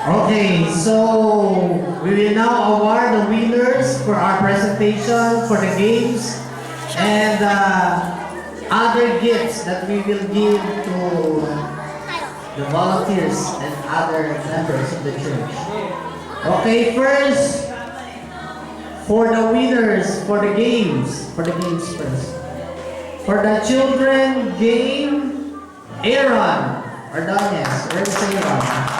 Okay, so we will now award the winners for our presentation for the games and other gifts that we will give to the volunteers and other members of the church. Okay, first for the winners for the games first. For the children game, Aaron Ordonez. Where is Aaron?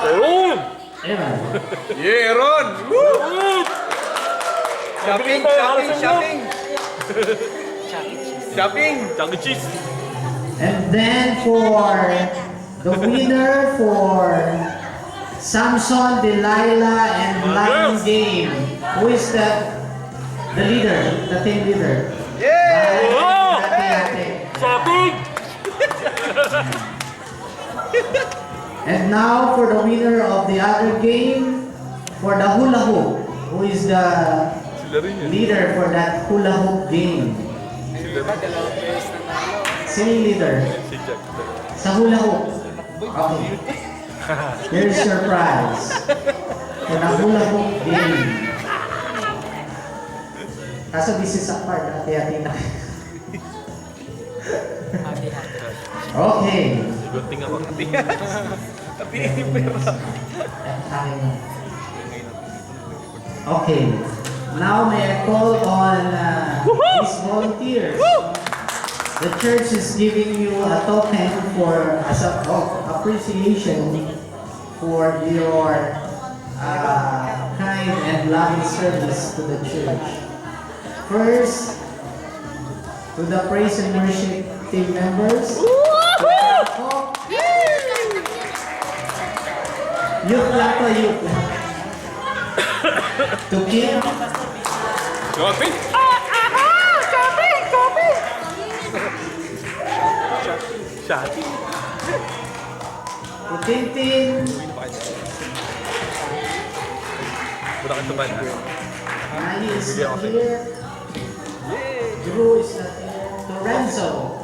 Aaron! Aaron. Yeah, Aaron! Woo! Shopping! Shopping! Chuck E. Cheese! And then for the winner for Samson, Delilah, and Lion Yes. Game. Who is the leader, the team leader? Yeah! Wow! Ate. Shopping! And now for the winner of the other game, for the hula hoop. Who is the Sila rin yun. leader for that hula hoop game? Sino yung leader? Si Jack. Sa hula hoop. Okay. Here's your prize. For the hula hoop game. Kaso this is a part, hati-hati na. Okay. Gunting ako. Tapi pera. Okay. Now may I call on these volunteers. The church is giving you a token for as a appreciation for your kind and loving service to the church. First, to the praise and worship team members. Youth lang to, youth lang. To Kim. Shopping! Shopping! To Tintin. Buta ka tuban. Nani is not here. Drew is not here. To Renzo.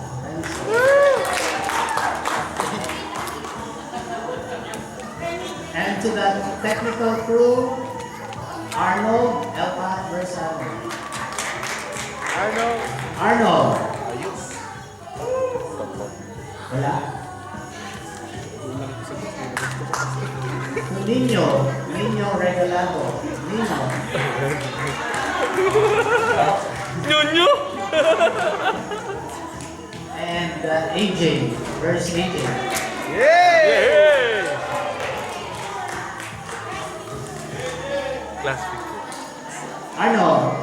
And to the technical crew, Arnold, Elpa, Versano. Arnold. Wala. To Nino Regalado. Nino. Nyonyo! And AJ, verse AJ. Yay! Class picture. Arnold,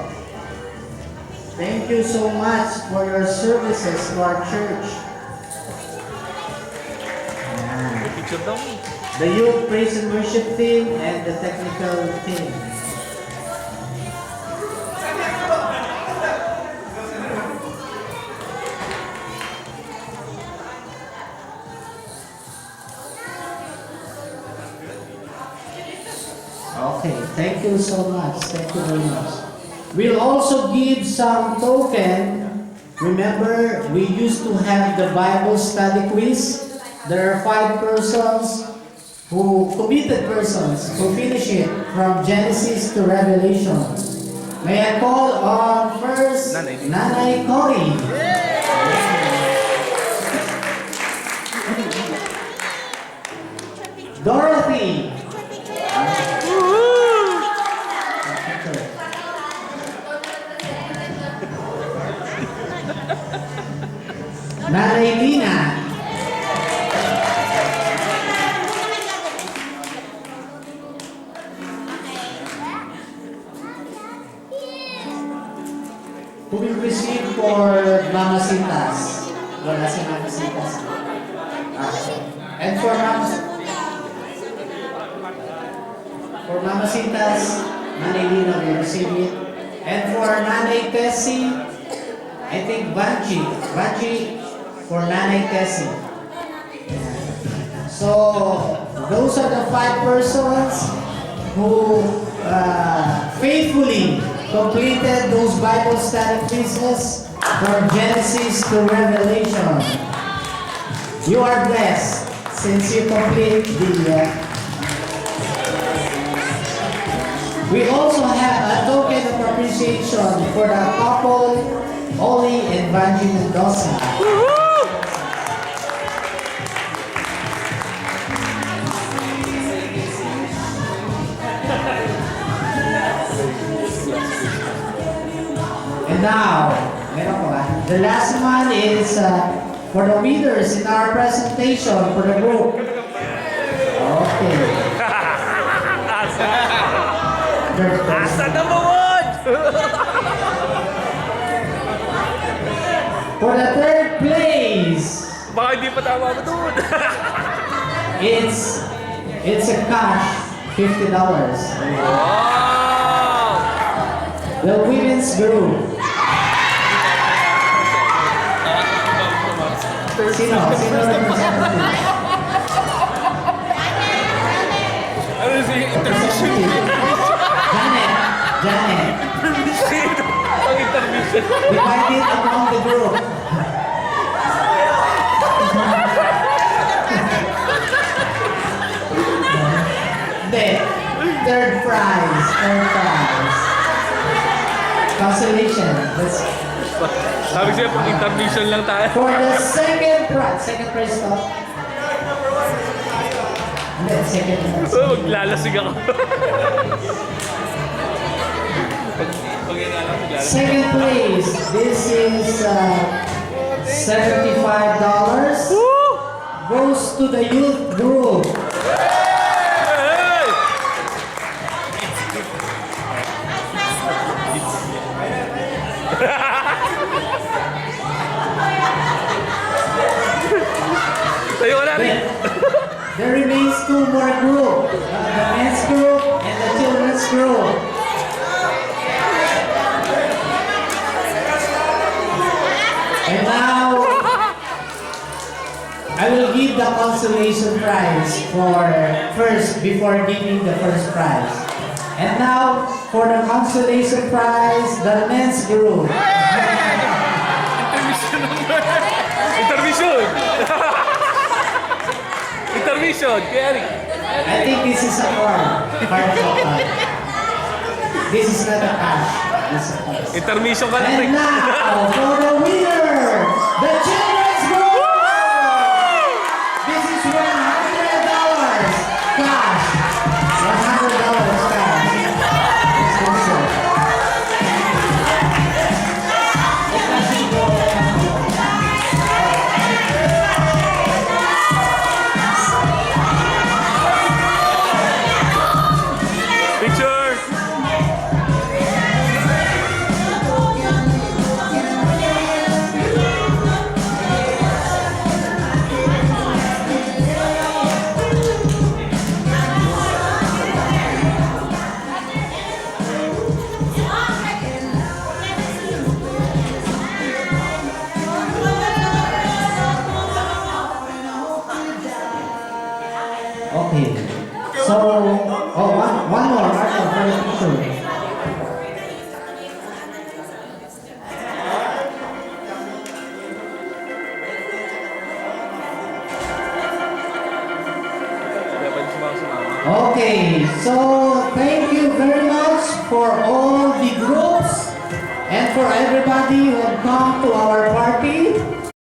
thank you so much for your services to our church. Ayan. Picture daw. The youth praise and worship team and the technical team. Okay, thank you so much. Thank you very much. We'll also give some token. Remember, we used to have the Bible study quiz. There are 5 persons committed persons who finish it from Genesis to Revelation. May I call on first Nanay Cory. Dorothy. Nanay Lina. Who will receive for Mama Sintas? Wala si Mama Sintas. And for Mama Sintas, Nanay Lina will receive it. And for Nanay Tessie, I think Banchi for Nanay Tessie. So, those are the 5 persons who faithfully completed those Bible study quizzes from Genesis to Revelation. You are blessed. since you complete the... we also have a token of appreciation for the couple, Oli and Vanji Mendoza. And now, meron pa ba? The last one is for the winners in our presentation for the group. Okay. Third person. Asa number one! For the third place, Baka hindi pa tama mo doon. it's a cash $50. Wow! The women's group. Sino? Sino representative? Ano si intermission? Janet. Janet. Ang intermission. Divide it among the group. Hindi. Third prize. Third prize. Consolation. That's Sabi siya, pag intermission lang tayo. for the second prize. Second prize to? Hindi, second prize. Maglalasig ako. Pag yun alam, maglalasig. Second place. This is $75. Goes to the youth group. Hey! Tayo ka na rin. There remains two more group. The men's group and the children's group. And now, I will give the consolation prize for first, before giving the first prize. And now, for the consolation prize, the men's group. Intermission! Intermission! Kaya rin. I think this is a card. Card of card. This is not a cash. This is a card. Intermission ka lang. And now, for the winner, the children's group! This is $100 cash. $100 cash. Picture! Okay. So, one more. Marco, for the picture. Okay, so thank you very much for all the groups and for everybody who have come to our party.